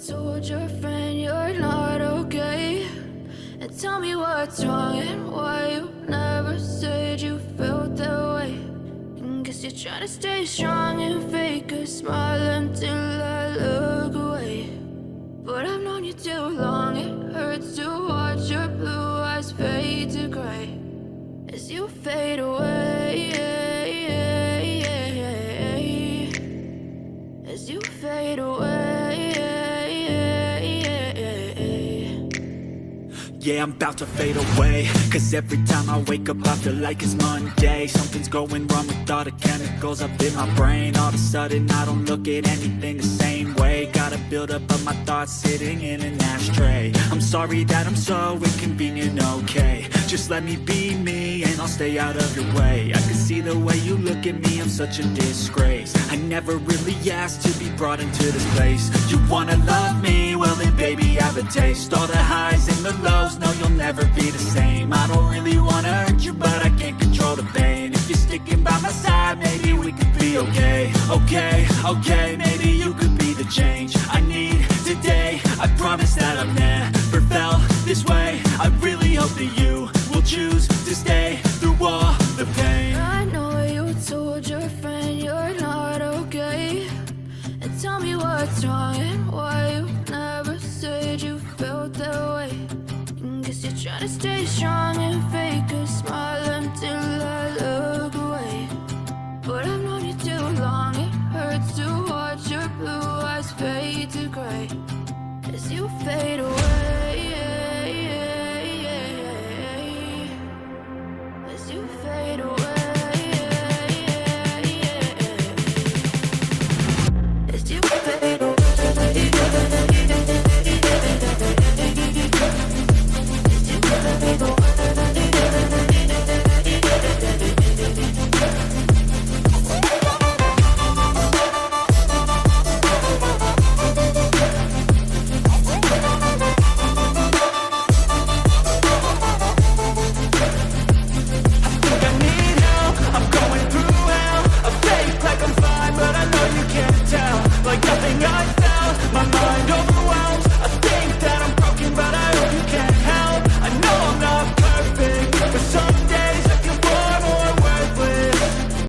told your friend you're not okay? And tell me what's wrong and why you never said you felt that way. And guess you're trying to stay strong and fake a smile until I look away. But I've known you too long, it hurts to watch your blue eyes fade to gray as you fade away, as you fade away. Yeah, I'm about to fade away, cause every time I wake up I feel like it's Monday. Something's going wrong with all the chemicals up in my brain. All of a sudden I don't look at anything the same way. Got a buildup of my thoughts sitting in an ashtray. I'm sorry that I'm so inconvenient, okay? Just let me be me and I'll stay out of your way. I can see the way you look at me, I'm such a disgrace. I never really asked to be brought into this place. You wanna love me? Well then baby have a taste. All the highs and the lows, no you'll never be the same. I don't really wanna hurt you but I can't control the pain. If you're sticking by my side maybe we could be okay. Okay, maybe you could be the change I need today. I promise that I've never felt this way. I really hope that you will choose to stay through all the pain. I know you told your friend you're not okay. And tell me what's wrong and why you never said you felt that way. And guess you're trying to stay strong and fake a smile until I look away. But I've known you too long, it hurts to watch your blue eyes fade to gray as you fade away.